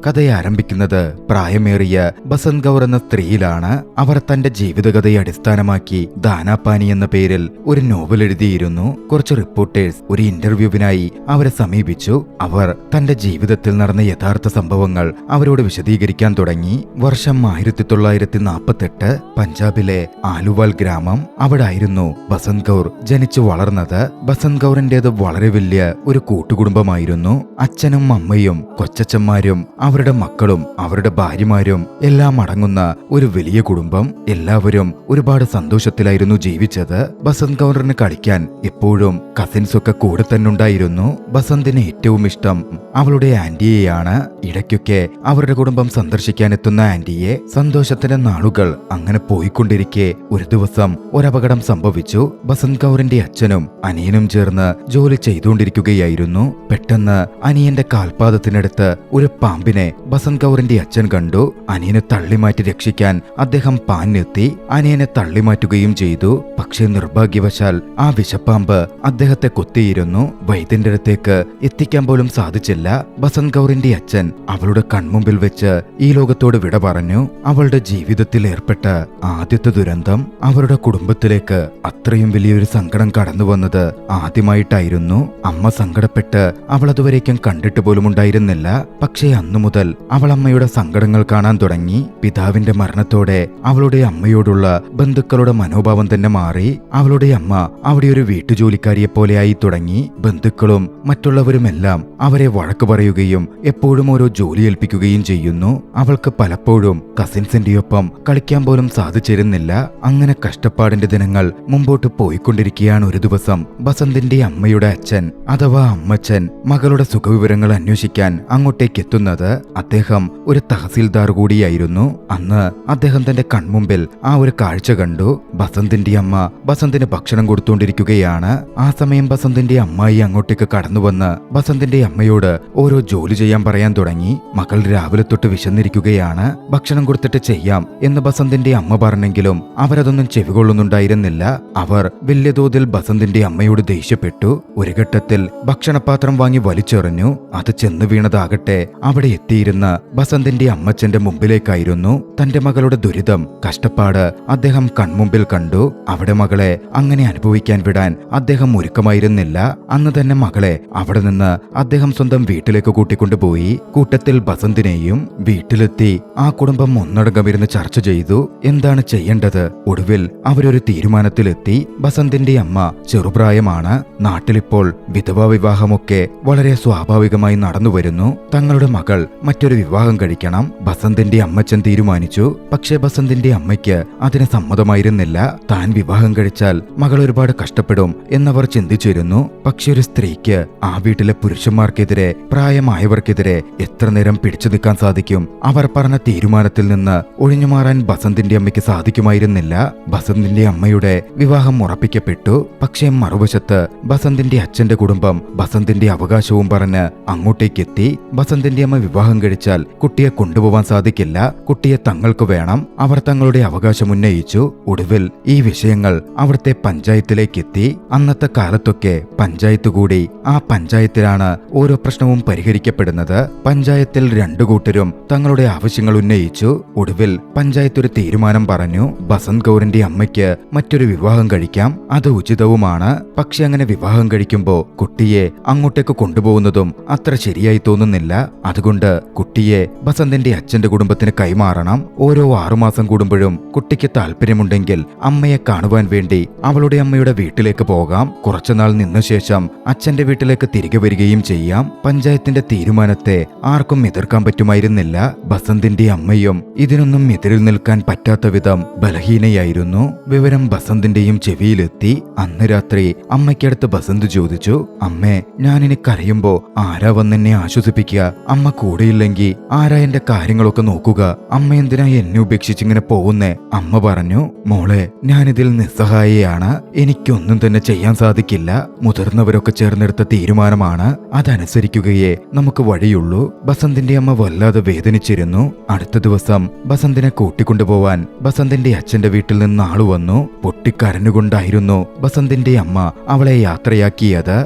കഥയെ ആരംഭിക്കുന്നത് പ്രായമേറിയ ബസന്ത് കൗർ എന്ന സ്ത്രീയിലാണ്. അവർ തന്റെ ജീവിതകഥയെ അടിസ്ഥാനമാക്കി ദാനാപാനി എന്ന പേരിൽ ഒരു നോവൽ എഴുതിയിരുന്നു. കുറച്ച് റിപ്പോർട്ടേഴ്സ് ഒരു ഇന്റർവ്യൂവിനായി അവരെ സമീപിച്ചു. അവർ തന്റെ ജീവിതത്തിൽ നടന്ന യഥാർത്ഥ സംഭവങ്ങൾ അവരോട് വിശദീകരിക്കാൻ തുടങ്ങി. വർഷം 1948, പഞ്ചാബിലെ ആലുവാൽ ഗ്രാമം. അവിടായിരുന്നു ബസന്ത് കൗർ ജനിച്ചു വളർന്നത്. ബസന്ത് കൗറിന്റേത് വളരെ വലിയ ഒരു കൂട്ടുകുടുംബമായിരുന്നു. അച്ഛനും അമ്മയും കൊച്ചച്ഛന്മാരും അവരുടെ മക്കളും അവരുടെ ഭാര്യമാരും എല്ലാം അടങ്ങുന്ന ഒരു വലിയ കുടുംബം. എല്ലാവരും ഒരുപാട് സന്തോഷത്തിലായിരുന്നു ജീവിച്ചത്. ബസന്ത് കൗറിന് കളിക്കാൻ എപ്പോഴും കസിൻസ് ഒക്കെ കൂടെ തന്നെ ഉണ്ടായിരുന്നു. ബസന്തിന് ഏറ്റവും ഇഷ്ടം അവളുടെ ആന്റിയെയാണ്. ഇടയ്ക്കൊക്കെ അവരുടെ കുടുംബം സന്ദർശിക്കാൻ എത്തുന്ന ആന്റിയെ. സന്തോഷത്തിന്റെ നാളുകൾ അങ്ങനെ പോയിക്കൊണ്ടിരിക്കെ ഒരു ദിവസം ഒരപകടം സംഭവിച്ചു. ബസന്ത് കൗറിന്റെ അച്ഛനും അനിയനും ചേർന്ന് ജോലി ചെയ്തുകൊണ്ടിരിക്കുകയായിരുന്നു. പെട്ടെന്ന് അനിയന്റെ കാൽപാദത്തിനടുത്ത് ഒരു പാമ്പിനെ ബസന്ത് കൗറിന്റെ അച്ഛൻ കണ്ടു. അനിയനെ തള്ളിമാറ്റി രക്ഷിക്കാൻ അദ്ദേഹം പാഞ്ഞെത്തി. അനിയനെ തള്ളിമാറ്റുകയും ചെയ്തു. പക്ഷേ നിർഭാഗ്യവശാൽ ആ വിഷപ്പാമ്പ് അദ്ദേഹത്തെ കൊത്തിയിരുന്നു. വൈദ്യന്റെ അടുത്തേക്ക് എത്തിക്കാൻ പോലും സാധിച്ചില്ല. ബസന്ത് കൗറിന്റെ അച്ഛൻ അവളുടെ കൺമുമ്പിൽ വെച്ച് ഈ ലോകത്തോട് വിട പറഞ്ഞു. അവളുടെ ജീവിതത്തിൽ ഏർപ്പെട്ട ആദ്യത്തെ ദുരന്തം. അവരുടെ കുടുംബത്തിലേക്ക് അത്രയും വലിയൊരു സങ്കടം കടന്നു വന്നത് ആദ്യമായിട്ടായിരുന്നു. അമ്മ സങ്കടപ്പെട്ട് അവൾ അതുവരേക്കും കണ്ടിട്ട് പോലും ഉണ്ടായിരുന്നില്ല. പക്ഷേ അന്നു മുതൽ അവൾ അമ്മയുടെ സങ്കടങ്ങൾ കാണാൻ തുടങ്ങി. പിതാവിന്റെ മരണത്തോടെ അവളുടെ അമ്മയോടുള്ള ബന്ധുക്കളുടെ മനോഭാവം തന്നെ മാറി. അവളുടെ അമ്മ അവിടെ ഒരു വീട്ടുജോലിക്കാരിയെ പോലെയായി തുടങ്ങി. ബന്ധുക്കളും മറ്റുള്ളവരുമെല്ലാം അവരെ വഴക്ക് പറയുകയും എപ്പോഴും ഓരോ ജോലി ഏൽപ്പിക്കുകയും ചെയ്യുന്നു. അവൾക്ക് പലപ്പോഴും കസിൻസിന്റെയൊപ്പം കളിക്കാൻ പോലും സാധിച്ചിരുന്നില്ല. അങ്ങനെ കഷ്ടപ്പാടിന്റെ ദിനങ്ങൾ മുമ്പോട്ട് പോയിക്കൊണ്ടിരിക്കുകയാണ്. ഒരു ദിവസം ബസന്തിന്റെ അമ്മയുടെ അച്ഛൻ അഥവാ അമ്മച്ചൻ മകളുടെ സുഖവിവരങ്ങൾ അന്വേഷിക്കാൻ അങ്ങോട്ടേക്ക് എത്തുന്നത്. അദ്ദേഹം ഒരു തഹസീൽദാർ കൂടിയായിരുന്നു. അന്ന് അദ്ദേഹം തന്റെ കൺമുമ്പിൽ ആ ഒരു കാഴ്ച കണ്ടു. ബസന്തിന്റെ അമ്മ ബസന്തിന് ഭക്ഷണം കൊടുത്തുകൊണ്ടിരിക്കുകയാണ്. ആ സമയം ബസന്തിന്റെ അമ്മായി അങ്ങോട്ടേക്ക് കടന്നുവന്ന് ബസന്തിന്റെ അമ്മയോട് ഓരോ ജോലി ചെയ്യാൻ പറയാൻ തുടങ്ങി. മകൾ രാവിലെ തൊട്ട് വിശന്നിരിക്കുകയാണ്, ഭക്ഷണം കൊടുത്തിട്ട് ചെയ്യാം എന്ന് ബസന്തിന്റെ അമ്മ പറഞ്ഞെങ്കിലും അവരതൊന്നും ചെവികൊള്ളുന്നുണ്ടായിരുന്നില്ല. അവർ വലിയ തോതിൽ ബസന്തിന്റെ അമ്മയോട് ദേഷ്യപ്പെട്ടു. ഒരു ഘട്ടത്തിൽ ഭക്ഷണപാത്രം വാങ്ങി വലിച്ചെറിഞ്ഞു. അത് ചെന്ന് വീണതാകട്ടെ അവിടെ എത്തിയിരുന്ന ബസന്തിന്റെ അമ്മച്ചന്റെ മുമ്പിലേക്കായിരുന്നു. തന്റെ മകളുടെ ദുരിതം, കഷ്ടപ്പാട് അദ്ദേഹം കൺമുമ്പിൽ കണ്ടു. അവിടെ മകളെ അങ്ങനെ അനുഭവിക്കാൻ വിടാൻ അദ്ദേഹം ഒരുക്കമായിരുന്നില്ല. അന്ന് തന്നെ മകളെ അവിടെ നിന്ന് അദ്ദേഹം സ്വന്തം വീട്ടിലേക്ക് കൂട്ടിക്കൊണ്ടുപോയി. കൂട്ടത്തിൽ ബസന്തിനെയും. വീട്ടിലെത്തി ആ കുടുംബം ഒന്നടങ്കമിരുന്ന് ചർച്ച ചെയ്തു എന്താണ് ചെയ്യേണ്ടത്. ഒടുവിൽ അവരൊരു തീരുമാനത്തിലെത്തി. ബസന്തിന്റെ അമ്മ ചെറുപ്രായമാണ്. നാട്ടിലിപ്പോൾ വിധവാ വിവാഹമൊക്കെ വളരെ സ്വാഭാവികമായി നടന്നുവരുന്നു. തങ്ങളുടെ മകൾ മറ്റൊരു വിവാഹം കഴിക്കണം ബസന്തിന്റെ അമ്മച്ചൻ തീരുമാനിച്ചു. പക്ഷേ ബസന്തിന്റെ അമ്മയ്ക്ക് അതിന് സമ്മതമായിരുന്നില്ല. താൻ വിവാഹം കഴിച്ചാൽ മകൾ ഒരുപാട് കഷ്ടപ്പെടും എന്നവർ ചിന്തിച്ചിരുന്നു. പക്ഷെ ഒരു സ്ത്രീക്ക് ആ വീട്ടിലെ പുരുഷന്മാർക്കെതിരെ, പ്രായമായവർക്കെതിരെ എത്ര നേരം പിടിച്ചു നിൽക്കാൻ സാധിക്കും? അവർ പറഞ്ഞ തീരുമാനത്തിൽ നിന്ന് ഒഴിഞ്ഞുമാറാൻ ബസന്തിന്റെ അമ്മയ്ക്ക് സാധിക്കുമായിരുന്നില്ല. ബസന്തിന്റെ അമ്മയുടെ വിവാഹം ഉറപ്പിക്കപ്പെട്ടു. പക്ഷേ മറുവശത്ത് ബസന്തിന്റെ അച്ഛന്റെ കുടുംബം ബസന്തിന്റെ അവകാശവും പറഞ്ഞ് അങ്ങോട്ടേക്കെത്തി. ബസന്തിന്റെ അമ്മ വിവാഹം കഴിച്ചാൽ കുട്ടിയെ കൊണ്ടുപോവാൻ സാധിക്കില്ല, കുട്ടിയെ തങ്ങൾക്ക് വേണം. അവർ തങ്ങളുടെ അവകാശം ഉന്നയിച്ചു. ഒടുവിൽ ഈ വിഷയങ്ങൾ അവിടുത്തെ പഞ്ചായത്തിലേക്കെത്തി. അന്നത്തെ കാലത്തൊക്കെ പഞ്ചായത്ത് കൂടി. ആ പഞ്ചായത്തിലാണ് ഓരോ പ്രശ്നവും പരിഹരിക്കപ്പെടുന്നത്. പഞ്ചായത്തിൽ രണ്ടു കൂട്ടരും തങ്ങളുടെ ആവശ്യങ്ങൾ ഉന്നയിച്ചു. ഒടുവിൽ പഞ്ചായത്ത് ഒരു തീരുമാനം പറഞ്ഞു. ബസന്ത് കൗറിന്റെ അമ്മയ്ക്ക് മറ്റൊരു വിവാഹം കഴിക്കാം, അത് ഉചിതവുമാണ്. പക്ഷെ അങ്ങനെ വിവാഹം കഴിക്കുമ്പോ കുട്ടിയെ അങ്ങോട്ടേക്ക് കൊണ്ടുപോകുന്നതും അത്ര ശരിയായി തോന്നുന്നില്ല. അതുകൊണ്ട് കുട്ടിയെ ബസന്തിന്റെ അച്ഛന്റെ കുടുംബത്തിന് കൈമാറണം. ഓരോ 6 മാസം കൂടുമ്പോഴും കുട്ടിക്ക് താല്പര്യമുണ്ടെങ്കിൽ അമ്മയെ കാണുവാൻ വേണ്ടി അവളുടെ അമ്മയുടെ വീട്ടിലേക്ക് പോകാം. കുറച്ചുനാൾ നിന്ന ശേഷം അച്ഛന്റെ വീട്ടിലേക്ക് തിരികെ വരികയും ചെയ്യാം. പഞ്ചായത്തിന്റെ തീരുമാനത്തെ ആർക്കും എതിർക്കാൻ പറ്റുമായിരുന്നില്ല. ബസന്തിന്റെ അമ്മയും ഇതിനൊന്നും എതിരിൽ നിൽക്കാൻ പറ്റാത്ത വിധം ബലഹീനയായിരുന്നു. വിവരം ബസന്തിന്റെയും ചെവിയിലെത്തി. അന്ന് രാത്രി അമ്മയ്ക്കടുത്ത് ബസന്ത് ചോദിച്ചു, അമ്മേ, ഞാനിനി കരയുമ്പോ ആരാ വന്നെന്നെ ആശ്വസിപ്പിക്കുക? അമ്മ കൂടെയില്ലെങ്കിൽ ആരാ എന്റെ കാര്യങ്ങളൊക്കെ നോക്കുക? അമ്മ എന്തിനാ എന്നെ ഉപേക്ഷിച്ചിങ്ങനെ പോകുന്നേ? അമ്മ പറഞ്ഞു, മോളെ, ഞാനിതിൽ നിസ്സഹായയാണ്. എനിക്കൊന്നും തന്നെ ചെയ്യാൻ സാധിക്കില്ല. മുതിർന്നവരൊക്കെ ചേർന്നെടുത്ത തീരുമാനമാണ്, അതനുസരിക്കുകയേ നമുക്ക് വഴിയുള്ളൂ. ബസന്തിന്റെ അമ്മ വല്ലാതെ വേദനിച്ചിരുന്നു. അടുത്ത ദിവസം ബസന്തിനെ കൂട്ടിക്കൊണ്ടുപോവാൻ ബസന്തിന്റെ അച്ഛന്റെ വീട്ടിൽ നിന്ന് ആള് വന്നു. പൊട്ടിക്കരഞ്ഞുകൊണ്ടായിരുന്നു ബസന്തിന്റെ അമ്മ അവളെ യാത്രയാക്കിയത്.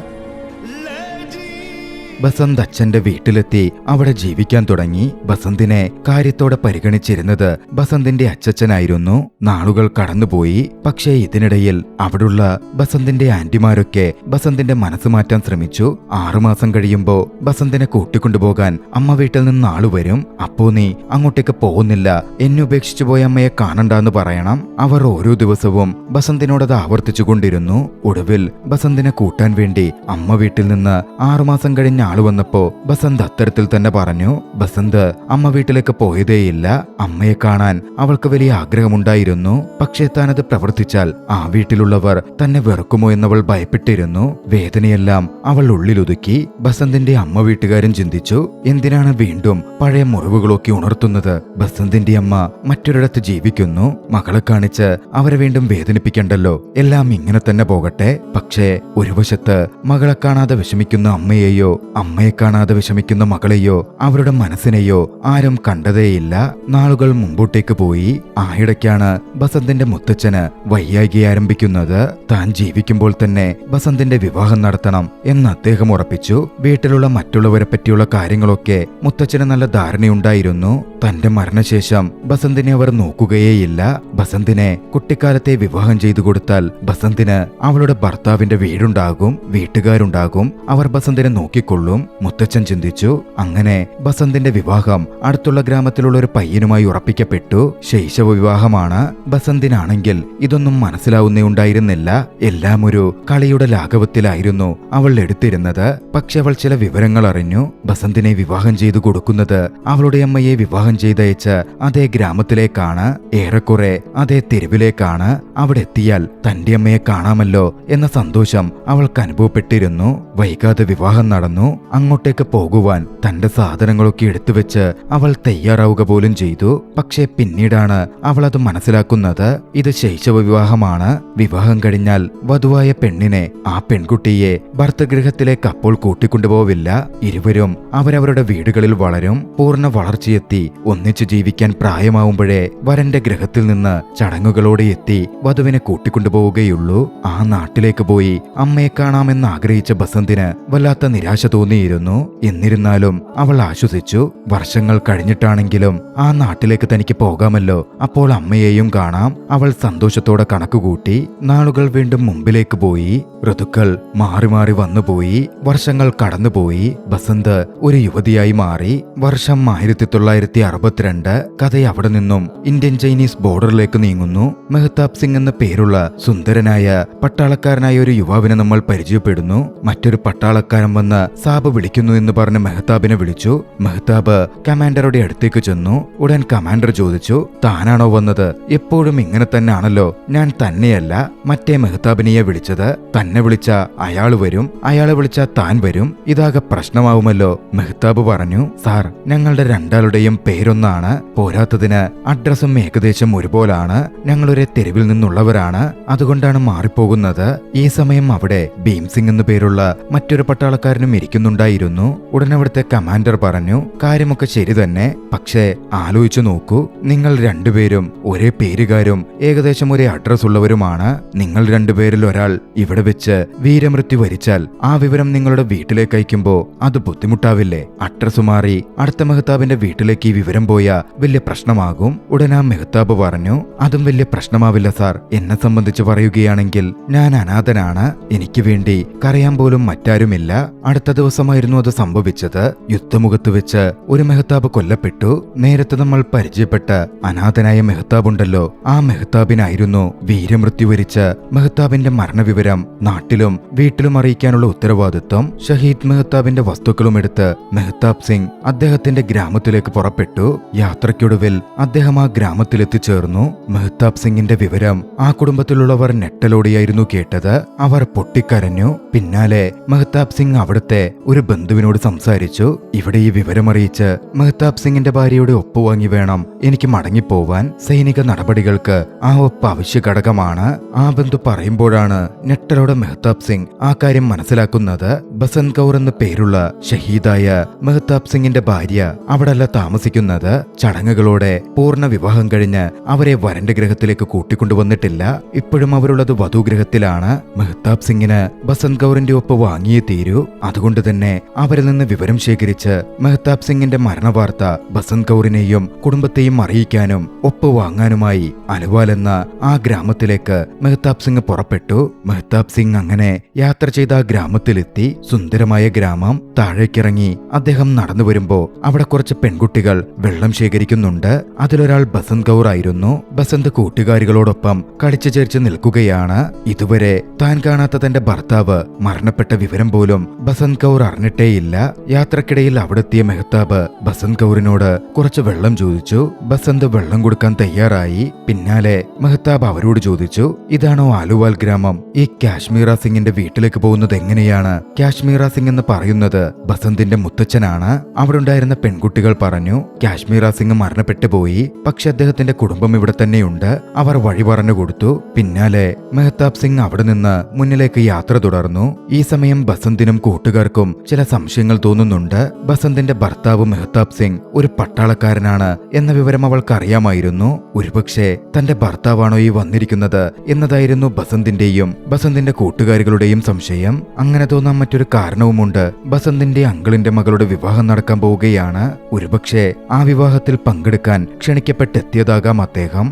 ബസന്ത് അച്ഛന്റെ വീട്ടിലെത്തി അവിടെ ജീവിക്കാൻ തുടങ്ങി. ബസന്തിനെ കാര്യത്തോടെ പരിഗണിച്ചിരുന്നത് ബസന്തിന്റെ അച്ഛനായിരുന്നു. നാളുകൾ കടന്നുപോയി. പക്ഷേ ഇതിനിടയിൽ അവിടുള്ള ബസന്തിന്റെ ആന്റിമാരൊക്കെ ബസന്തിന്റെ മനസ്സ് മാറ്റാൻ ശ്രമിച്ചു. 6 മാസം കഴിയുമ്പോ ബസന്തിനെ കൂട്ടിക്കൊണ്ടുപോകാൻ അമ്മ വീട്ടിൽ നിന്ന് ആള് വരും. അപ്പോ നീ അങ്ങോട്ടേക്ക് പോകുന്നില്ല, എന്നെ ഉപേക്ഷിച്ചു പോയ അമ്മയെ കാണണ്ടെന്ന് പറയണം. അവർ ഓരോ ദിവസവും ബസന്തിനോടത് ആവർത്തിച്ചുകൊണ്ടിരുന്നു. ഒടുവിൽ ബസന്തിനെ കൂട്ടാൻ വേണ്ടി അമ്മ വീട്ടിൽ നിന്ന് 6 മാസം കഴിഞ്ഞ ആള് വന്നപ്പോ ബസന്ത് അത്തരത്തിൽ തന്നെ പറഞ്ഞു. ബസന്ത് അമ്മ വീട്ടിലേക്ക് പോയതേയില്ല. അമ്മയെ കാണാൻ അവൾക്ക് വലിയ ആഗ്രഹമുണ്ടായിരുന്നു. പക്ഷേ താനത് പ്രവർത്തിച്ചാൽ ആ വീട്ടിലുള്ളവർ തന്നെ വെറുക്കുമോ എന്നവൾ ഭയപ്പെട്ടിരുന്നു. വേദനയെല്ലാം അവൾ ഉള്ളിലൊതുക്കി. ബസന്തിന്റെ അമ്മ വീട്ടുകാരും ചിന്തിച്ചു, എന്തിനാണ് വീണ്ടും പഴയ മുറിവുകളൊക്കെ ഉണർത്തുന്നത്? ബസന്തിന്റെ അമ്മ മറ്റൊരിടത്ത് ജീവിക്കുന്നു. മകളെ കാണിച്ച് അവരെ വീണ്ടും വേദനിപ്പിക്കണ്ടല്ലോ, എല്ലാം ഇങ്ങനെ തന്നെ പോകട്ടെ. പക്ഷേ ഒരു വശത്ത് മകളെ കാണാതെ വിഷമിക്കുന്ന അമ്മയെയോ അമ്മയെ കാണാതെ വിഷമിക്കുന്ന മകളെയോ അവരുടെ മനസ്സിനെയോ ആരും കണ്ടതേയില്ല. നാളുകൾ മുമ്പോട്ടേക്ക് പോയി. ആയിടയ്ക്കാണ് ബസന്തിന്റെ മുത്തച്ഛന് വയ്യായ്ക ആരംഭിക്കുന്നത്. താൻ ജീവിക്കുമ്പോൾ തന്നെ ബസന്തിന്റെ വിവാഹം നടത്തണം എന്ന് അദ്ദേഹം ഉറപ്പിച്ചു. വീട്ടിലുള്ള മറ്റുള്ളവരെ പറ്റിയുള്ള കാര്യങ്ങളൊക്കെ മുത്തച്ഛന് നല്ല ധാരണയുണ്ടായിരുന്നു. തന്റെ മരണശേഷം ബസന്തിനെ അവർ നോക്കുകയേയില്ല. ബസന്തിനെ കുട്ടിക്കാലത്തെ വിവാഹം ചെയ്തു കൊടുത്താൽ ബസന്തിന് അവളുടെ ഭർത്താവിന്റെ വീടുണ്ടാകും, വീട്ടുകാരുണ്ടാകും, അവർ ബസന്തിനെ നോക്കിക്കൊള്ളും. മുത്തച്ഛൻ ചിന്തിച്ചു. അങ്ങനെ ബസന്തിന്റെ വിവാഹം അടുത്തുള്ള ഗ്രാമത്തിലുള്ള ഒരു പയ്യനുമായി ഉറപ്പിക്കപ്പെട്ടു. ശൈശവ വിവാഹമാണ്. ബസന്തിനാണെങ്കിൽ ഇതൊന്നും മനസ്സിലാവുന്നേ ഉണ്ടായിരുന്നില്ല. എല്ലാം ഒരു കളിയുടെ ലാഘവത്തിലായിരുന്നു അവൾ എടുത്തിരുന്നത്. പക്ഷെ അവൾ ചില വിവരങ്ങൾ അറിഞ്ഞു. ബസന്തിനെ വിവാഹം ചെയ്തു കൊടുക്കുന്നത് അവളുടെ അമ്മയെ വിവാഹം ചെയ്തയച്ച് അതേ ഗ്രാമത്തിലേക്കാണ്, ഏറെക്കുറെ അതേ തെരുവിലേക്കാണ്. അവിടെ എത്തിയാൽ തന്റെ അമ്മയെ കാണാമല്ലോ എന്ന സന്തോഷം അവൾക്ക് അനുഭവപ്പെട്ടിരുന്നു. വൈകാതെ വിവാഹം നടന്നു. അങ്ങോട്ടേക്ക് പോകുവാൻ തന്റെ സാധനങ്ങളൊക്കെ എടുത്തുവെച്ച് അവൾ തയ്യാറാവുക പോലും ചെയ്തു. പക്ഷെ പിന്നീടാണ് അവൾ അത് മനസ്സിലാക്കുന്നത്. ഇത് ശൈശവ വിവാഹമാണ്. വിവാഹം കഴിഞ്ഞാൽ വധുവായ പെണ്ണിനെ, ആ പെൺകുട്ടിയെ ഭർത്തഗൃഹത്തിലേക്ക് അപ്പോൾ കൂട്ടിക്കൊണ്ടുപോവില്ല. ഇരുവരും അവരവരുടെ വീടുകളിൽ വളരും. പൂർണ്ണ വളർച്ചയെത്തി ഒന്നിച്ചു ജീവിക്കാൻ പ്രായമാവുമ്പോഴേ വരന്റെ ഗൃഹത്തിൽ നിന്ന് ചടങ്ങുകളോടെ എത്തി വധുവിനെ കൂട്ടിക്കൊണ്ടുപോവുകയുള്ളൂ. ആ നാട്ടിലേക്ക് പോയി അമ്മയെ കാണാമെന്ന് ആഗ്രഹിച്ച ബസന്തിന് വല്ലാത്ത നിരാശ തോന്നിയിരുന്നു. എന്നിരുന്നാലും അവൾ ആശ്വസിച്ചു. വർഷങ്ങൾ കഴിഞ്ഞിട്ടാണെങ്കിലും ആ നാട്ടിലേക്ക് തനിക്ക് പോകാമല്ലോ, അപ്പോൾ അമ്മയെയും കാണാം. അവൾ സന്തോഷത്തോടെ കണക്കുകൂട്ടി. നാളുകൾ വീണ്ടും മുമ്പിലേക്ക് പോയി. ഋതുക്കൾ മാറി മാറി വന്നുപോയി. വർഷങ്ങൾ കടന്നുപോയി. ബസന്ത് ഒരു യുവതിയായി മാറി. വർഷം 1962. കഥ അവിടെ നിന്നും ഇന്ത്യൻ ചൈനീസ് ബോർഡറിലേക്ക് നീങ്ങുന്നു. മെഹ്താബ് സിംഗ് എന്ന പേരുള്ള സുന്ദരനായ പട്ടാളക്കാരനായ ഒരു യുവാവിനെ നമ്മൾ പരിചയപ്പെടുന്നു. മറ്റൊരു പട്ടാളക്കാരൻ വന്ന് സാബ് വിളിക്കുന്നു എന്ന് പറഞ്ഞ് മെഹ്താബിനെ വിളിച്ചു. മെഹ്താബ് കമാൻഡറുടെ അടുത്തേക്ക് ചെന്നു. ഉടൻ കമാൻഡർ ചോദിച്ചു, താനാണോ വന്നത്? എപ്പോഴും ഇങ്ങനെ തന്നെയാണല്ലോ. ഞാൻ തന്നെയല്ല, മറ്റേ മെഹ്താബിനെയെ വിളിച്ചത്. തന്നെ വിളിച്ച അയാൾ വരും, അയാളെ വിളിച്ച താൻ വരും. ഇതാകെ പ്രശ്നമാവുമല്ലോ. മെഹ്താബ് പറഞ്ഞു, സാർ, ഞങ്ങളുടെ രണ്ടാളുടെയും പേരൊന്നാണ്. പോരാത്തതിന് അഡ്രസ്സും ഏകദേശം ഒരുപോലാണ്. ഞങ്ങളൊരു തെരുവിൽ നിന്നുള്ളവരാണ്, അതുകൊണ്ടാണ് മാറിപ്പോകുന്നത്. ഈ സമയം അവിടെ ഭീംസിംഗ് എന്നു പേരുള്ള മറ്റൊരു പട്ടാളക്കാരനും ഇരിക്കുന്നുണ്ടായിരുന്നു. ഉടൻ അവിടുത്തെ കമാൻഡർ പറഞ്ഞു, കാര്യമൊക്കെ ശരി തന്നെ, പക്ഷേ ആലോചിച്ചു നോക്കൂ, നിങ്ങൾ രണ്ടുപേരും ഒരേ പേരുകാരും ഏകദേശം ഒരേ അഡ്രസ് ഉള്ളവരുമാണ്. നിങ്ങൾ രണ്ടുപേരിൽ ഒരാൾ ഇവിടെ വെച്ച് വീരമൃത്യു വരിച്ചാൽ ആ വിവരം നിങ്ങളുടെ വീട്ടിലേക്ക് അയക്കുമ്പോ അത് ബുദ്ധിമുട്ടാവില്ലേ? അഡ്രസ് മാറി അടുത്ത മെഹ്താബിന്റെ വീട്ടിലേക്ക് ഈ വിവരം പോയാ വലിയ പ്രശ്നമാകും. ഉടൻ ആ മെഹ്താബ് പറഞ്ഞു, അതും വലിയ പ്രശ്നമാവില്ല സാർ. എന്നെ സംബന്ധിച്ച് പറയുകയാണെങ്കിൽ ഞാൻ അനാഥനാണ്. എനിക്ക് വേണ്ടി കരയാൻ പോലും മറ്റാരുമില്ല. അടുത്ത ദിവസമായിരുന്നു അത് സംഭവിച്ചത്. യുദ്ധമുഖത്ത് വെച്ച് ഒരു മെഹ്താബ് കൊല്ലപ്പെട്ടു. നേരത്തെ നമ്മൾ പരിചയപ്പെട്ട അനാഥനായ മെഹ്താബ് ഉണ്ടല്ലോ, ആ മെഹ്താബിനായിരുന്നു വീരമൃത്യു വരിച്ച് മെഹ്താബിന്റെ മരണവിവരം നാട്ടിലും വീട്ടിലും അറിയിക്കാനുള്ള ഉത്തരവാദിത്വം. ഷഹീദ് മെഹ്താബിന്റെ വസ്തുക്കളും എടുത്ത് മെഹ്താബ് സിംഗ് അദ്ദേഹത്തിന്റെ ഗ്രാമത്തിലേക്ക് പുറപ്പെട്ടു. യാത്രയ്ക്കൊടുവിൽ അദ്ദേഹം ആ ഗ്രാമത്തിലെത്തിച്ചേർന്നു. മെഹ്താബ് സിംഗിന്റെ വിവരം ആ കുടുംബത്തിലുള്ളവർ ഞെട്ടലോടെയായിരുന്നു കേട്ടത്. അവർ പൊട്ടിക്കരഞ്ഞു. പിന്നാലെ മെഹ്താബ് സിംഗ് അവിടുത്തെ ഒരു ബന്ധുവിനോട് സംസാരിച്ചു. ഇവിടെ ഈ വിവരമറിയിച്ച് മെഹ്താബ് സിംഗിന്റെ ഭാര്യയുടെ ഒപ്പ് വാങ്ങി വേണം എനിക്ക് മടങ്ങിപ്പോവാൻ. സൈനിക നടപടികൾക്ക് ആ ഒപ്പ് അവശ്യ ഘടകമാണ്. ആ ബന്ധു പറയുമ്പോഴാണ് ഞെട്ടലോടെ മെഹ്താബ് സിംഗ് ആ കാര്യം മനസ്സിലാക്കുന്നത്. ബസന്ത് കൗർ എന്ന പേരുള്ള ഷഹീദായ മെഹ്താബ് സിംഗിന്റെ ഭാര്യ അവിടല്ല താമസിക്കുന്നത്. ചടങ്ങുകളോടെ പൂർണ്ണ വിവാഹം കഴിഞ്ഞ് അവരെ വരന്റെ ഗൃഹത്തിലേക്ക് കൂട്ടിക്കൊണ്ടുവന്നിട്ടില്ല. ഇപ്പോഴും അവരുള്ളത് വധുഗൃഹത്തിലാണ്. മെഹ്താബ് സിംഗിന് ബസന്ത് കൗറിന്റെ ഒപ്പ് വാങ്ങിയേ തീരൂ. അതുകൊണ്ട് തന്നെ അവരിൽ നിന്ന് വിവരം ശേഖരിച്ച് മെഹ്താബ് സിംഗിന്റെ മരണവാർത്ത ബസന്ത് കൗറിനെയും കുടുംബത്തെയും അറിയിക്കാനും ഒപ്പ് വാങ്ങാനുമായി അലുവാൽ എന്ന ആ ഗ്രാമത്തിലേക്ക് മെഹ്താബ് സിംഗ് പുറപ്പെട്ടു. മെഹ്താബ് സിംഗ് അങ്ങനെ യാത്ര ചെയ്ത ആ ഗ്രാമത്തിലെത്തി. സുന്ദരമായ ഗ്രാമം. താഴേക്കിറങ്ങി അദ്ദേഹം നടന്നു വരുമ്പോ അവിടെ കുറച്ച് പെൺകുട്ടികൾ വെള്ളം ശേഖരിക്കുന്നുണ്ട്. അതിലൊരാൾ ബസന്ത് കൗർ ആയിരുന്നു. ബസന്ത് കൂട്ടുകാരികളോടൊപ്പം കളിച്ചു ചേർച്ച് നിൽക്കുകയാണ്. ഇതുവരെ താൻ കാണാത്ത തന്റെ ഭർത്താവ് മരണപ്പെട്ട വിവരം പോലും ബസന്ത് കൗർ അറിഞ്ഞിട്ടേയില്ല. യാത്രക്കിടയിൽ അവിടെത്തിയ മെഹ്താബ് ബസന്ത് കൗറിനോട് കുറച്ച് വെള്ളം ചോദിച്ചു. ബസന്ത് വെള്ളം കൊടുക്കാൻ തയ്യാറായി. പിന്നാലെ മെഹ്താബ് അവരോട് ചോദിച്ചു, ഇതാണോ ആലുവാൽ ഗ്രാമം? ഈ കാശ്മീറ സിംഗിന്റെ വീട്ടിലേക്ക് പോകുന്നത് എങ്ങനെയാണ്? കാശ്മീറ സിംഗ് എന്ന് പറയുന്നത് ബസന്തിന്റെ മുത്തച്ഛനാണ്. അവിടെ ഉണ്ടായിരുന്ന പെൺകുട്ടികൾ പറഞ്ഞു, കാശ്മീറ സിംഗ് മരണപ്പെട്ടു പോയി, പക്ഷെ അദ്ദേഹത്തിന്റെ കുടുംബം ഇവിടെ തന്നെയുണ്ട്. അവർ വഴി പറഞ്ഞു കൊടുത്തു. പിന്നാലെ മെഹ്താബ് സിംഗ് അവിടെ നിന്ന് മുന്നിലേക്ക് യാത്ര തുടർന്നു. ഈ സമയം ബസന്തിനും കൂട്ടുകാർക്കും ചില സംശയങ്ങൾ തോന്നുന്നുണ്ട്. ബസന്തിന്റെ ഭർത്താവ് മെഹ്താബ് സിംഗ് ഒരു പട്ടാളക്കാരനാണ് എന്ന വിവരം അവൾക്ക് അറിയാമായിരുന്നു. ഒരുപക്ഷെ തന്റെ ഭർത്താവാണോ ഈ വന്നിരിക്കുന്നത് എന്നതായിരുന്നു ബസന്തിന്റെയും ബസന്തിന്റെ കൂട്ടുകാരികളുടെയും സംശയം. അങ്ങനെ തോന്നാൻ മറ്റൊരു കാരണവുമുണ്ട്. ബസന്തിന്റെ അങ്കിളിന്റെ മകളുടെ വിവാഹം നടക്കാൻ പോവുകയാണ്. ഒരുപക്ഷെ ആ വിവാഹത്തിൽ പങ്കെടുക്കാൻ ക്ഷണിക്കപ്പെട്ടെത്തിയതാകാം അദ്ദേഹം.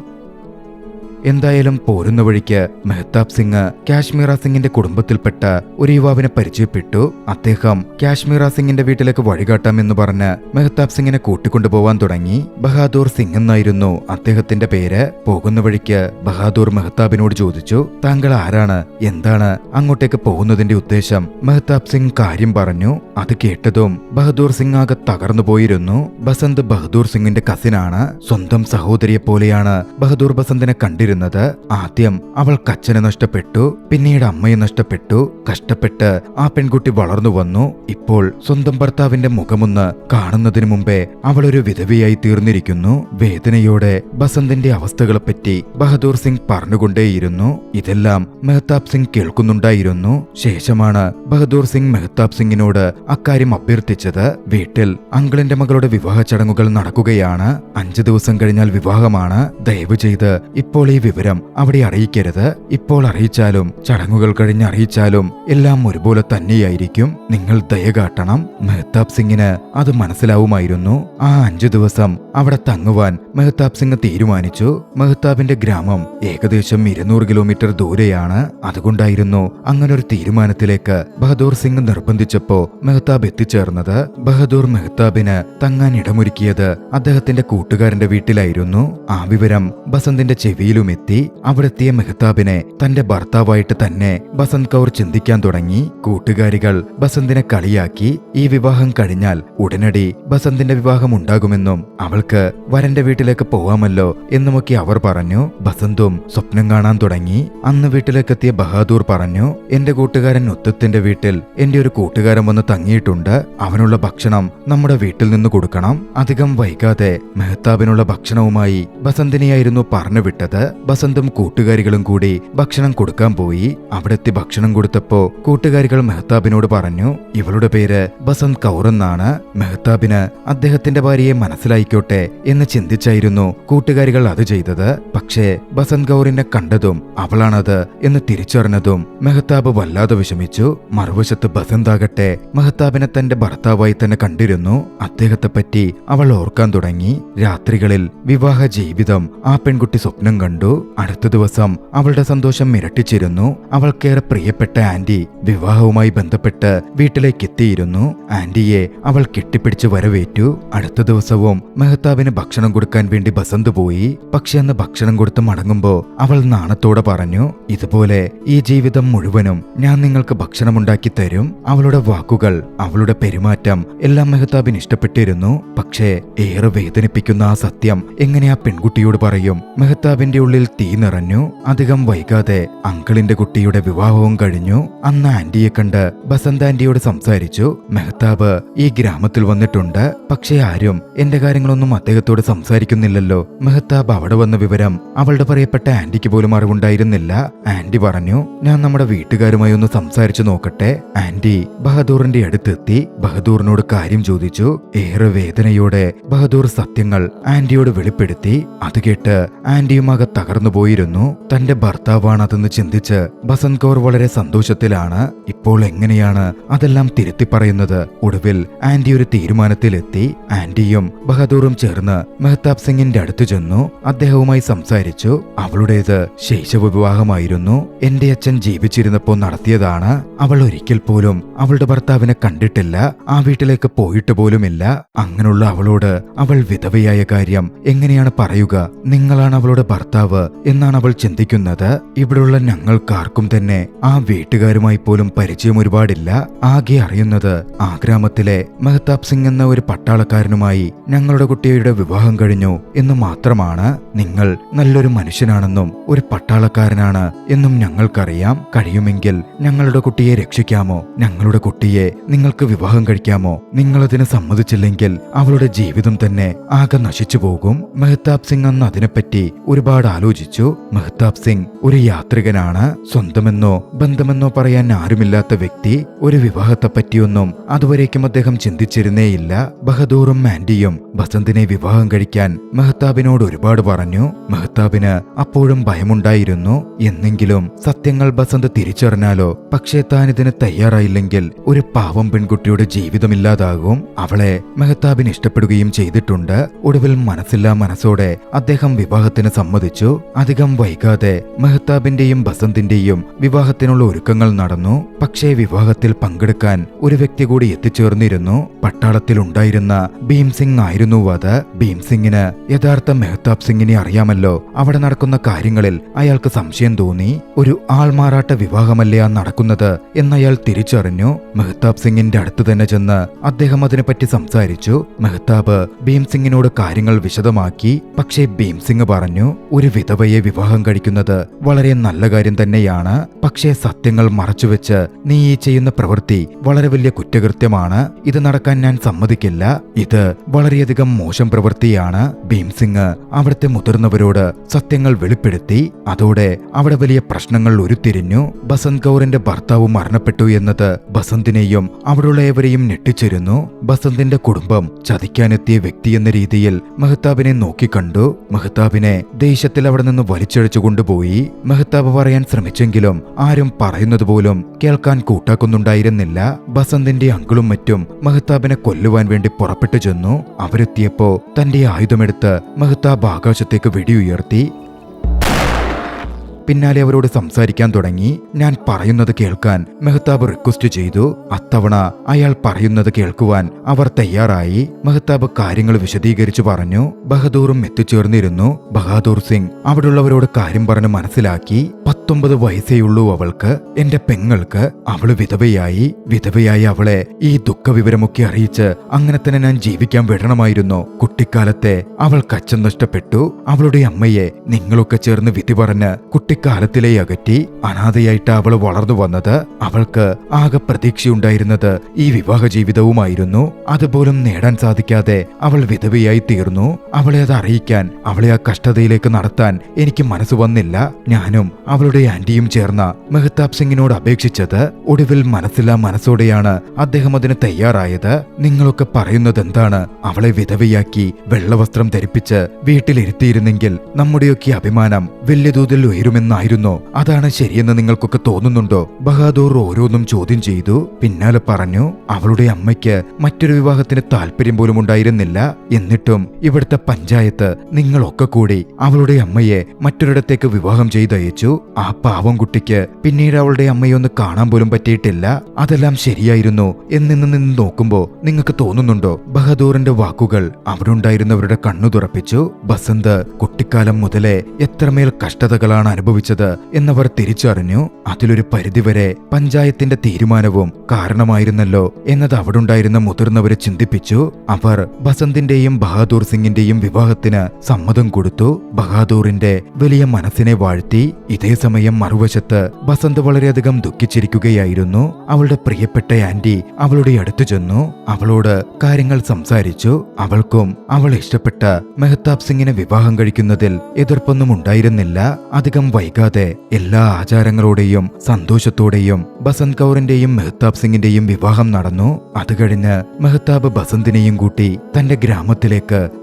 എന്തായാലും പോരുന്ന വഴിക്ക് മെഹ്താബ് സിംഗ് കാശ്മീറ സിംഗിന്റെ കുടുംബത്തിൽപ്പെട്ട ഒരു യുവാവിനെ പരിചയപ്പെട്ടു. അദ്ദേഹം കാശ്മീറ സിംഗിന്റെ വീട്ടിലേക്ക് വഴികാട്ടാമെന്ന് പറഞ്ഞ് മെഹ്താബ് സിംഗിനെ കൂട്ടിക്കൊണ്ടുപോവാൻ തുടങ്ങി. ബഹാദൂർ സിംഗ് എന്നായിരുന്നു അദ്ദേഹത്തിന്റെ പേര്. പോകുന്ന വഴിക്ക് ബഹാദൂർ മെഹ്താബിനോട് ചോദിച്ചു, താങ്കൾ ആരാണ്? എന്താണ് അങ്ങോട്ടേക്ക് പോകുന്നതിന്റെ ഉദ്ദേശം? മെഹ്താബ് സിംഗ് കാര്യം പറഞ്ഞു. അത് കേട്ടതും ബഹദൂർ സിംഗ് ആകെ തകർന്നു പോയിരുന്നു. ബസന്ത് ബഹദൂർ സിംഗിന്റെ കസിനാണ്. സ്വന്തം സഹോദരിയെ പോലെയാണ് ബഹദൂർ ബസന്തിനെ കണ്ടിരുന്നത്. ആദ്യം അവൾക്ക് അച്ഛനെ നഷ്ടപ്പെട്ടു, പിന്നീട് അമ്മയെ നഷ്ടപ്പെട്ടു. കഷ്ടപ്പെട്ട് ആ പെൺകുട്ടി വളർന്നു വന്നു. ഇപ്പോൾ സ്വന്തം ഭർത്താവിന്റെ മുഖമൊന്ന് കാണുന്നതിന് മുമ്പേ അവളൊരു വിധവയായി തീർന്നിരിക്കുന്നു. വേദനയോടെ ബസന്തിന്റെ അവസ്ഥകളെപ്പറ്റി ബഹദൂർ സിംഗ് പറഞ്ഞുകൊണ്ടേയിരുന്നു. ഇതെല്ലാം മെഹ്താബ് സിംഗ് കേൾക്കുന്നുണ്ടായിരുന്നു. ശേഷമാണ് ബഹദൂർ സിംഗ് മെഹ്താബ് സിംഗിനോട് അക്കാര്യം അഭ്യർത്ഥിച്ചത്. വീട്ടിൽ അങ്കിളിന്റെ മകളുടെ വിവാഹ ചടങ്ങുകൾ നടക്കുകയാണ്. 5 ദിവസം കഴിഞ്ഞാൽ വിവാഹമാണ്. ദയവ് ചെയ്ത് ഇപ്പോൾ ഈ വിവരം അവിടെ അറിയിക്കരുത്. ഇപ്പോൾ അറിയിച്ചാലും ചടങ്ങുകൾ കഴിഞ്ഞ് അറിയിച്ചാലും എല്ലാം ഒരുപോലെ തന്നെയായിരിക്കും. നിങ്ങൾ ദയ കാട്ടണം. മെഹ്താബ് സിംഗിന് അത് മനസ്സിലാവുമായിരുന്നു. ആ 5 ദിവസം അവിടെ തങ്ങുവാൻ മെഹ്താബ് സിംഗ് തീരുമാനിച്ചു. മെഹ്താബിന്റെ ഗ്രാമം ഏകദേശം 200 കിലോമീറ്റർ ദൂരെയാണ്. അതുകൊണ്ടായിരുന്നു അങ്ങനൊരു തീരുമാനത്തിലേക്ക് ബഹദൂർ സിംഗ് നിർബന്ധിച്ചപ്പോ മെഹ്താബ് എത്തിച്ചേർന്നത്. ബഹദൂർ മെഹ്താബിന് തങ്ങാൻ ഇടമൊരുക്കിയത് അദ്ദേഹത്തിന്റെ കൂട്ടുകാരന്റെ വീട്ടിലായിരുന്നു. ആ വിവരം ബസന്തിന്റെ ചെവിയിലും എത്തി. അവിടെത്തിയ മെഹ്താബിനെ തന്റെ ഭർത്താവായിട്ട് തന്നെ ബസന്ത് കൗർ ചിന്തിക്കാൻ തുടങ്ങി. കൂട്ടുകാരികൾ ബസന്തിനെ കളിയാക്കി. ഈ വിവാഹം കഴിഞ്ഞാൽ ഉടനടി ബസന്തിന്റെ വിവാഹം ഉണ്ടാകുമെന്നും അവൾക്ക് വരന്റെ വീട്ടിലേക്ക് പോവാമല്ലോ എന്നുമൊക്കെ അവർ പറഞ്ഞു. ബസന്തും സ്വപ്നം കാണാൻ തുടങ്ങി. അന്ന് വീട്ടിലേക്കെത്തിയ ബഹാദൂർ പറഞ്ഞു, എന്റെ കൂട്ടുകാരൻ ഉത്തത്തിന്റെ വീട്ടിൽ എന്റെ ഒരു കൂട്ടുകാരൻ വന്ന് തങ്ങിയിട്ടുണ്ട്. അവനുള്ള ഭക്ഷണം നമ്മുടെ വീട്ടിൽ നിന്ന് കൊടുക്കണം. അധികം വൈകാതെ മെഹ്താബിനുള്ള ഭക്ഷണവുമായി ബസന്തിനെയായിരുന്നു പറഞ്ഞു വിട്ടത്. ബസന്തും കൂട്ടുകാരികളും കൂടി ഭക്ഷണം കൊടുക്കാൻ പോയി. അവിടെത്തി ഭക്ഷണം കൊടുത്തപ്പോ കൂട്ടുകാരികൾ മെഹ്താബിനോട് പറഞ്ഞു, ഇവളുടെ പേര് ബസന്ത് കൗർ എന്നാണ്. മെഹ്താബിന് അദ്ദേഹത്തിന്റെ ഭാര്യയെ മനസ്സിലായിക്കോട്ടെ എന്ന് ചിന്തിച്ചായിരുന്നു കൂട്ടുകാരികൾ അത് ചെയ്തത്. പക്ഷേ ബസന്ത് കൗറിനെ കണ്ടതും അവളാണത് എന്ന് തിരിച്ചറിഞ്ഞതും മെഹ്താബ് വല്ലാതെ വിഷമിച്ചു. മറുവശത്ത് ബസന്ത് ആകട്ടെ മെഹ്താബിനെ തന്റെ ഭർത്താവായി തന്നെ കണ്ടിരുന്നു. അദ്ദേഹത്തെ പറ്റി അവൾ ഓർക്കാൻ തുടങ്ങി. രാത്രികളിൽ വിവാഹ ജീവിതം ആ പെൺകുട്ടി സ്വപ്നം കണ്ടു. അടുത്ത ദിവസം അവളുടെ സന്തോഷം ഇരട്ടിച്ചിരുന്നു. അവൾക്കേറെ പ്രിയപ്പെട്ട ആന്റി വിവാഹവുമായി ബന്ധപ്പെട്ട് വീട്ടിലേക്ക് എത്തിയിരുന്നു. ആന്റിയെ അവൾ കെട്ടിപ്പിടിച്ച് വരവേറ്റു. അടുത്ത ദിവസവും മെഹ്താബിന് ഭക്ഷണം കൊടുക്കാൻ വേണ്ടി ബസന്ത് പോയി. പക്ഷെ അന്ന് ഭക്ഷണം കൊടുത്ത് മടങ്ങുമ്പോ അവൾ നാണത്തോടെ പറഞ്ഞു, ഇതുപോലെ ഈ ജീവിതം മുഴുവനും ഞാൻ നിങ്ങൾക്ക് ഭക്ഷണമുണ്ടാക്കി തരും. അവളുടെ വാക്കുകൾ, അവളുടെ പെരുമാറ്റം എല്ലാം മെഹ്താബിന് ഇഷ്ടപ്പെട്ടിരുന്നു. പക്ഷേ ഏറെ വേദനിപ്പിക്കുന്ന ആ സത്യം എങ്ങനെ ആ പെൺകുട്ടിയോട് പറയും? മെഹ്താബിന്റെ ഉള്ളിൽ തീ നിറഞ്ഞു. അധികം വൈകാതെ അങ്കിളിന്റെ കുട്ടിയുടെ വിവാഹവും കഴിഞ്ഞു. അന്ന് ആന്റിയെ കണ്ട് ബസന്ത് ആന്റിയോട് സംസാരിച്ചു. മെഹ്താബ് ഈ ഗ്രാമത്തിൽ വന്നിട്ടുണ്ട്, പക്ഷേ ആരും എന്റെ കാര്യങ്ങളൊന്നും അദ്ദേഹത്തോട് സംസാരിക്കുന്നില്ലല്ലോ. മെഹ്താബ് അവിടെ വന്ന വിവരം അവളുടെ പറയപ്പെട്ട ആന്റിക്ക് പോലും അറിവുണ്ടായിരുന്നില്ല. ആന്റി പറഞ്ഞു, ഞാൻ നമ്മുടെ വീട്ടുകാരുമായി ഒന്ന് സംസാരിച്ചു നോക്കട്ടെ. ആന്റി ബഹദൂറിന്റെ അടുത്തെത്തി. ബഹദൂറിനോട് കാര്യം ചോദിച്ചു. ഏറെ വേദനയോടെ ബഹദൂർ സത്യങ്ങൾ ആന്റിയോട് വെളിപ്പെടുത്തി. അത് കേട്ട് ആന്റിയുമാകെ തകർന്നുപോയിരുന്നു. തന്റെ ഭർത്താവാണതെന്ന് ചിന്തിച്ച് ബസന്ത് കൗർ വളരെ സന്തോഷത്തിലാണ്. ഇപ്പോൾ എങ്ങനെയാണ് അതെല്ലാം തിരുത്തി പറയുന്നത്? ഒടുവിൽ ആന്റി ഒരു തീരുമാനത്തിലെത്തി. ആന്റിയും ബഹദൂറും ചേർന്ന് മെഹ്താബ് സിംഗിന്റെ അടുത്ത് ചെന്നു. അദ്ദേഹവുമായി സംസാരിച്ചു. അവളുടേത് ശൈശവ വിവാഹമായിരുന്നു. എന്റെ അച്ഛൻ ജീവിച്ചിരുന്നപ്പോൾ നടത്തിയതാണ്. അവൾ ഒരിക്കൽ പോലും അവളുടെ ഭർത്താവിനെ കണ്ടിട്ടില്ല, ആ വീട്ടിലേക്ക് പോയിട്ട് പോലുമില്ല. അങ്ങനെയുള്ള അവളോട് അവൾ വിധവയായ കാര്യം എങ്ങനെയാണ് പറയുക? നിങ്ങളാണ് അവളുടെ ഭർത്താവ് എന്നാണ് അവൾ ചിന്തിക്കുന്നത്. ഇവിടെയുള്ള ഞങ്ങൾക്കാർക്കും തന്നെ ആ വീട്ടുകാരുമായി പോലും പരിചയം ഒരുപാടില്ല. ആകെ അറിയുന്നത് ആ ഗ്രാമത്തിലെ മെഹ്താബ് സിംഗ് എന്ന ഒരു പട്ടാളക്കാരനുമായി ഞങ്ങളുടെ കുട്ടിയുടെ വിവാഹം കഴിഞ്ഞു എന്ന് മാത്രമാണ്. നിങ്ങൾ നല്ലൊരു മനുഷ്യനാണെന്നും ഒരു പട്ടാളക്കാരനാണ് എന്നും ഞങ്ങൾക്കറിയാം. കഴിയുമെങ്കിൽ ഞങ്ങളുടെ കുട്ടിയെ രക്ഷിക്കാമോ? ഞങ്ങളുടെ കുട്ടിയെ നിങ്ങൾക്ക് വിവാഹം കഴിക്കാമോ? നിങ്ങളതിന് സമ്മതിച്ചില്ലെങ്കിൽ അവളുടെ ജീവിതം തന്നെ ആകെ നശിച്ചു പോകും. മെഹ്താബ് സിംഗ് അന്ന് അതിനെപ്പറ്റി ഒരുപാട് ആലോചിച്ചു. മെഹ്താബ് സിംഗ് ഒരു യാത്രികനാണ്. സ്വന്തമെന്നോ ബന്ധമെന്നോ പറയാൻ ആരുമില്ലാത്ത വ്യക്തി. ഒരു വിവാഹത്തെ പറ്റിയൊന്നും അതുവരേക്കും അദ്ദേഹം ചിന്തിച്ചിരുന്നേയില്ല. ബഹദൂറും ആന്റിയും ബസന്തിനെ വിവാഹം കഴിക്കാൻ മെഹ്താബിനോട് ഒരുപാട് പറഞ്ഞു. മെഹ്താബിന് അപ്പോഴും ഭയമുണ്ടായിരുന്നു. എന്നെങ്കിലും സത്യങ്ങൾ ബസന്ത് തിരിച്ചറിഞ്ഞാലോ? പക്ഷേ താൻ ഇതിന് തയ്യാറായില്ലെങ്കിൽ ഒരു പാവം പെൺകുട്ടിയുടെ ജീവിതമില്ലാതാകും. അവളെ മെഹ്താബിന് ഇഷ്ടപ്പെടുകയും ചെയ്തിട്ടുണ്ട്. ഒടുവിൽ മനസ്സില്ലാ മനസ്സോടെ അദ്ദേഹം വിവാഹത്തിന് സമ്മതിച്ചു. അധികം വൈകാതെ മെഹ്താബിന്റെയും ബസന്തിന്റെയും വിവാഹത്തിനുള്ള ഒരുക്കങ്ങൾ നടന്നു. പക്ഷേ വിവാഹത്തിൽ പങ്കെടുക്കാൻ ഒരു വ്യക്തി കൂടി എത്തിച്ചേർന്നിരുന്നു. പട്ടാളത്തിലുണ്ടായിരുന്ന ഭീം സിംഗ് ആയിരുന്നു അത്. ഭീം സിംഗിന് യഥാർത്ഥ മെഹ്താബ് സിംഗിനെ അറിയാമല്ലോ. അവിടെ നടക്കുന്ന കാര്യങ്ങളിൽ അയാൾക്ക് സംശയം തോന്നി. ഒരു ആൾമാറാട്ട വിവാഹമല്ലേ ആ നടക്കുന്നത് എന്നയാൾ തിരിച്ചറിഞ്ഞു. മെഹ്താബ് സിംഗിന്റെ അടുത്ത് തന്നെ ചെന്ന് അദ്ദേഹം അതിനെപ്പറ്റി സംസാരിച്ചു. മെഹ്താബ് ഭീം സിംഗിനോട് കാര്യങ്ങൾ വിശദമാക്കി. പക്ഷേ ഭീം സിംഗ് പറഞ്ഞു, ഒരു വിധവയെ വിവാഹം കഴിക്കുന്നത് വളരെ നല്ല കാര്യം തന്നെയാണ്. പക്ഷേ സത്യങ്ങൾ മറച്ചുവെച്ച് നീ ഈ ചെയ്യുന്ന പ്രവൃത്തി വളരെ വലിയ കുറ്റകൃത്യമാണ്. ഇത് നടക്കാൻ ഞാൻ സമ്മതിക്കില്ല. ഇത് വളരെയധികം മോശം പ്രവൃത്തിയാണ്. ഭീം സിംഗ് അവിടുത്തെ മുതിർന്നവരോട് സത്യങ്ങൾ വെളിപ്പെടുത്തി. അതോടെ അവിടെ വലിയ പ്രശ്നങ്ങൾ ഉരുത്തിരിഞ്ഞു. ബസന്ത് കൗറിന്റെ ഭർത്താവ് മരണപ്പെട്ടു എന്നത് ബസന്തിനെയും അവിടെയുള്ള ഏവരെയും ഞെട്ടിച്ചിരുന്നു. ബസന്തിന്റെ കുടുംബം ചതിക്കാനെത്തിയ വ്യക്തി എന്ന രീതിയിൽ മെഹ്താബിനെ നോക്കിക്കണ്ടു. മെഹ്താബിനെ ദേഷ്യത്തിൽ അവിടെ നിന്ന് വലിച്ചഴിച്ചു കൊണ്ടുപോയി. മെഹ്താബ് പറയാൻ ശ്രമിച്ചെങ്കിലും ആരും പറയുന്നത് പോലും കേൾക്കാൻ കൂട്ടാക്കുന്നുണ്ടായിരുന്നില്ല. ബസന്തിന്റെ അങ്കിളും മറ്റും മെഹ്താബിനെ കൊല്ലുവാൻ വേണ്ടി പുറപ്പെട്ടു ചെന്നു. അവരെത്തിയപ്പോ തന്റെ ആയുധമെടുത്ത് മെഹ്താബ് ആകാശത്തേക്ക് വെടിയുയർത്തി. പിന്നാലെ അവരോട് സംസാരിക്കാൻ തുടങ്ങി. ഞാൻ പറയുന്നത് കേൾക്കാൻ മെഹ്താബ് റിക്വസ്റ്റ് ചെയ്തു. അത്തവണ അയാൾ പറയുന്നത് കേൾക്കുവാൻ അവർ തയ്യാറായി. മെഹ്താബ് കാര്യങ്ങൾ വിശദീകരിച്ചു പറഞ്ഞു. ബഹദൂറും എത്തിച്ചേർന്നിരുന്നു. ബഹാദൂർ സിംഗ് അവിടെയുള്ളവരോട് കാര്യം പറഞ്ഞ് മനസ്സിലാക്കി. 19 വയസ്സേയുള്ളൂ അവൾക്ക്. എന്റെ പെങ്ങൾക്ക്. അവള് വിധവയായി അവളെ ഈ ദുഃഖവിവരമൊക്കെ അറിയിച്ച് അങ്ങനെ തന്നെ ഞാൻ ജീവിക്കാൻ വിടണമായിരുന്നു. കുട്ടിക്കാലത്തെ അവൾക്ക് അച്ഛൻ നഷ്ടപ്പെട്ടു. അവളുടെ അമ്മയെ നിങ്ങളൊക്കെ ചേർന്ന് വിധി പറഞ്ഞ് കുട്ടിക്കാലത്തിലേ അകറ്റി. അനാഥയായിട്ട് അവള് വളർന്നു വന്നത്. അവൾക്ക് ആകെ പ്രതീക്ഷയുണ്ടായിരുന്നത് ഈ വിവാഹ ജീവിതവുമായിരുന്നു. അതുപോലും നേടാൻ സാധിക്കാതെ അവൾ വിധവയായി തീർന്നു. അവളെ അത് അറിയിക്കാൻ, അവളെ ആ കഷ്ടതയിലേക്ക് നടത്താൻ എനിക്ക് മനസ്സ് വന്നില്ല. ഞാനും അവളുടെ ആന്റിയും ചേർന്ന മെഹ്താബ് സിംഗിനോട് അപേക്ഷിച്ചത്. ഒടുവിൽ മനസ്സില്ലാ മനസ്സോടെയാണ് അദ്ദേഹം അതിന് തയ്യാറായത്. നിങ്ങളൊക്കെ പറയുന്നത് എന്താണ്? അവളെ വിധവയാക്കി വെള്ളവസ്ത്രം ധരിപ്പിച്ച് വീട്ടിലിരുത്തിയിരുന്നെങ്കിൽ നമ്മുടെയൊക്കെ അഭിമാനം വലിയ തോതിൽ ഉയരുമെന്നായിരുന്നോ? അതാണ് ശരിയെന്ന് നിങ്ങൾക്കൊക്കെ തോന്നുന്നുണ്ടോ? ബഹാദൂർ ഓരോന്നും ചോദ്യം ചെയ്തു. പിന്നാലെ പറഞ്ഞു, അവളുടെ അമ്മയ്ക്ക് മറ്റൊരു വിവാഹത്തിന് താല്പര്യം പോലും ഉണ്ടായിരുന്നില്ല. എന്നിട്ടും ഇവിടുത്തെ പഞ്ചായത്ത് നിങ്ങളൊക്കെ കൂടി അവളുടെ അമ്മയെ മറ്റൊരിടത്തേക്ക് വിവാഹം ചെയ്തയച്ചു. ആ പാവം കുട്ടിക്ക് പിന്നീട് അവളുടെ അമ്മയൊന്ന് കാണാൻ പോലും പറ്റിയിട്ടില്ല. അതെല്ലാം ശരിയായിരുന്നു എന്നിന്ന് നിന്ന് നോക്കുമ്പോ നിങ്ങൾക്ക് തോന്നുന്നുണ്ടോ? ബഹദൂറിന്റെ വാക്കുകൾ അവിടെ ഉണ്ടായിരുന്നവരുടെ കണ്ണു തുറപ്പിച്ചു. ബസന്ത് കുട്ടിക്കാലം മുതലേ എത്രമേൽ കഷ്ടതകളാണ് അനുഭവിച്ചത് എന്നവർ തിരിച്ചറിഞ്ഞു. അതിലൊരു പരിധിവരെ പഞ്ചായത്തിന്റെ തീരുമാനവും കാരണമായിരുന്നല്ലോ എന്നത് അവിടെ ഉണ്ടായിരുന്ന മുതിർന്നവരെ ചിന്തിപ്പിച്ചു. അവർ ബസന്തിന്റെയും ബഹാദൂർ സിംഗിന്റെയും വിവാഹത്തിന് സമ്മതം കൊടുത്തു. ബഹാദൂറിന്റെ വലിയ മനസ്സിനെ വാഴ്ത്തി. ഇതേ സമയം മറുവശത്ത് ബസന്ത് വളരെയധികം ദുഃഖിച്ചിരിക്കുകയായിരുന്നു. അവളുടെ പ്രിയപ്പെട്ട ആന്റി അവളുടെ അടുത്തു ചെന്നു. അവളോട് കാര്യങ്ങൾ സംസാരിച്ചു. അവൾക്കും അവൾ ഇഷ്ടപ്പെട്ട മെഹ്താബ് സിംഗിനെ വിവാഹം കഴിക്കുന്നതിൽ എതിർപ്പൊന്നും ഉണ്ടായിരുന്നില്ല. അധികം വൈകാതെ എല്ലാ ആചാരങ്ങളോടെയും സന്തോഷത്തോടെയും ബസന്ത് കൗറിന്റെയും മെഹ്താബ് സിംഗിന്റെയും വിവാഹം നടന്നു. അത് കഴിഞ്ഞ് മെഹ്താബ് ബസന്തിനെയും കൂട്ടി തന്റെ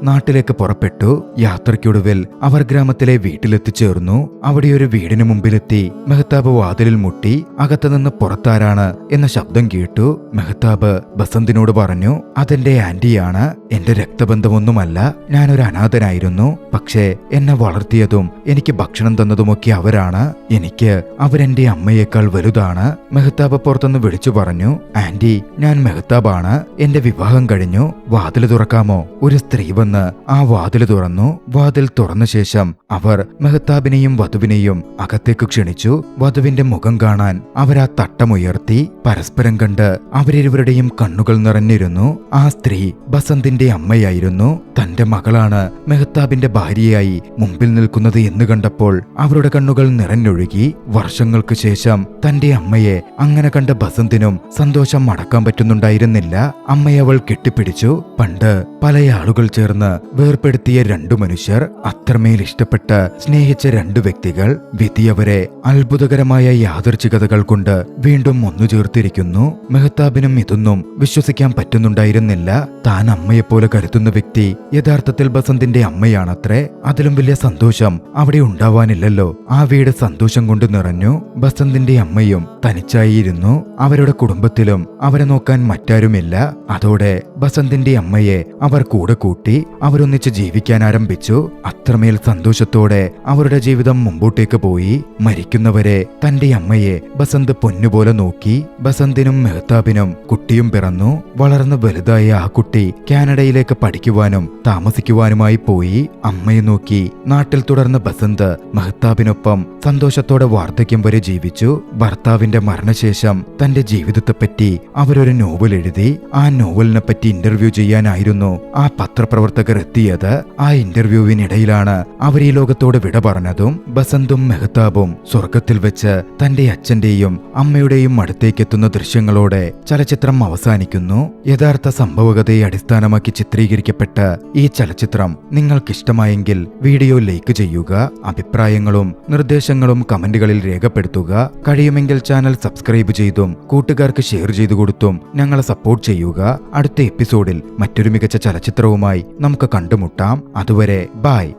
നാട്ടിലേക്ക് പുറപ്പെട്ടു. യാത്രയ്ക്കൊടുവിൽ അവർ ഗ്രാമത്തിലെ വീട്ടിലെത്തിച്ചേർന്നു. അവിടെ ഒരു വീടിന് മുമ്പിലെത്തി മെഹ്താബ് വാതിലിൽ മുട്ടി. അകത്തുനിന്ന് പുറത്താരാണ് എന്ന ശബ്ദം കേട്ടു. മെഹ്താബ് ബസന്തിനോട് പറഞ്ഞു, അതെന്റെ ആന്റിയാണ്. എന്റെ രക്തബന്ധമൊന്നുമല്ല. ഞാനൊരു അനാഥനായിരുന്നു. പക്ഷേ എന്നെ വളർത്തിയതും എനിക്ക് ഭക്ഷണം തന്നതുമൊക്കെ അവരാണ്. എനിക്ക് അവരെന്റെ അമ്മയേക്കാൾ വലുതാണ്. മെഹ്താബ് പുറത്തുനിന്ന് വിളിച്ചു പറഞ്ഞു, ആന്റി, ഞാൻ മെഹ്താബാണ്. എന്റെ വിവാഹം കഴിഞ്ഞു. വാതിൽ തുറക്കാമോ? ഒരു സ്ത്രീ വന്ന് ആ വാതിൽ തുറന്നു. വാതിൽ തുറന്ന ശേഷം അവർ മെഹ്താബിനെയും വധുവിനെയും അകത്തേക്ക് ക്ഷണിച്ചു. വധുവിന്റെ മുഖം കാണാൻ അവരാ തട്ടമുയർത്തി. പരസ്പരം കണ്ട് അവരിരുവരുടെയും കണ്ണുകൾ നിറഞ്ഞിരുന്നു. ആ സ്ത്രീ ബസന്തിന്റെ അമ്മയായിരുന്നു. തന്റെ മകളാണ് മെഹ്താബിന്റെ ഭാര്യയായി മുമ്പിൽ നിൽക്കുന്നത് എന്ന് കണ്ടപ്പോൾ അവരുടെ കണ്ണുകൾ നിറഞ്ഞൊഴുകി. വർഷങ്ങൾക്ക് ശേഷം തന്റെ അമ്മയെ അങ്ങനെ കണ്ട ബസന്തിനും സന്തോഷം അടക്കാൻ പറ്റുന്നുണ്ടായിരുന്നില്ല. അമ്മയെ അവൾ കെട്ടിപ്പിടിച്ചു. പണ്ട് പല ആളുകൾ ചേർന്ന് വേർപെടുത്തിയ രണ്ടു മനുഷ്യർ, അത്രമേൽ ഇഷ്ടപ്പെട്ട് സ്നേഹിച്ച രണ്ടു വ്യക്തികൾ, വിധി അവരെ അത്ഭുതകരമായ യാദൃച്ഛികതകൾ കൊണ്ട് വീണ്ടും ഒന്നു ചേർത്തിരിക്കുന്നു. മെഹ്താബിനും ഇതൊന്നും വിശ്വസിക്കാൻ പറ്റുന്നുണ്ടായിരുന്നില്ല. താൻ അമ്മയെപ്പോലെ കരുതുന്ന വ്യക്തി യഥാർത്ഥത്തിൽ ബസന്തിന്റെ അമ്മയാണത്രേ. അതിലും വലിയ സന്തോഷം അവിടെ ഉണ്ടാവാനില്ലല്ലോ. ആ വീട് സന്തോഷം കൊണ്ട് നിറഞ്ഞു. ബസന്തിന്റെ അമ്മയും തനിച്ചായിരുന്നു. അവരുടെ കുടുംബത്തിലും അവരെ നോക്കാൻ മറ്റാരുമില്ല. അതോടെ ബസന്തിന്റെ അമ്മയെ അവർ കൂടെ കൂട്ടി. അവരൊന്നിച്ച് ജീവിക്കാൻ ആരംഭിച്ചു. അത്രമേൽ സന്തോഷത്തോടെ അവരുടെ ജീവിതം മുമ്പോട്ടേക്ക് പോയി. മരിക്കുന്നവരെ തന്റെ അമ്മയെ ബസന്ത് പൊന്നുപോലെ നോക്കി. ബസന്തിനും മെഹ്താബിനും കുട്ടിയും പിറന്നു. വളർന്ന് വലുതായ ആ കുട്ടി കാനഡയിലേക്ക് പഠിക്കുവാനും താമസിക്കുവാനുമായി പോയി. അമ്മയെ നോക്കി നാട്ടിൽ തുടർന്ന് ബസന്ത് മെഹ്താബിനൊപ്പം സന്തോഷത്തോടെ വാർദ്ധക്യം വരെ ജീവിച്ചു. ഭർത്താവിന്റെ മരണശേഷം തന്റെ ജീവിതത്തെപ്പറ്റി അവരൊരു നോവൽ എഴുതി. ആ നോവലിനെ പറ്റി ഇന്റർവ്യൂ ചെയ്യാനായിരുന്നു ആ പത്രപ്രവർത്തകർ എത്തിയത്. ആ ഇന്റർവ്യൂവിനിടയിലാണ് അവർ ഈ ലോകത്തോട് വിട പറഞ്ഞതും. ബസന്തും മെഹ്താബും സ്വർഗത്തിൽ വെച്ച് തന്റെ അച്ഛന്റെയും അമ്മയുടെയും അടുത്തേക്കെത്തുന്ന ദൃശ്യങ്ങളോടെ ചലച്ചിത്രം അവസാനിക്കുന്നു. യഥാർത്ഥ സംഭവകഥയെ അടിസ്ഥാനമാക്കി ചിത്രീകരിക്കപ്പെട്ട ഈ ചലച്ചിത്രം നിങ്ങൾക്കിഷ്ടമായെങ്കിൽ വീഡിയോ ലൈക്ക് ചെയ്യുക. അഭിപ്രായങ്ങളും നിർദ്ദേശങ്ങളും കമന്റുകളിൽ രേഖപ്പെടുത്തുക. കഴിയുമെങ്കിൽ ചാനൽ സബ്സ്ക്രൈബ് ചെയ്തും കൂട്ടുകാർക്ക് ഷെയർ ചെയ്തു കൊടുത്തും ഞങ്ങളെ സപ്പോർട്ട് ചെയ്യുക. അടുത്ത എപ്പിസോഡിൽ മറ്റൊരു മികച്ച ചലച്ചിത്രവുമായി നമുക്ക് കണ്ടുമുട്ടാം. അതുവരെ ബൈ.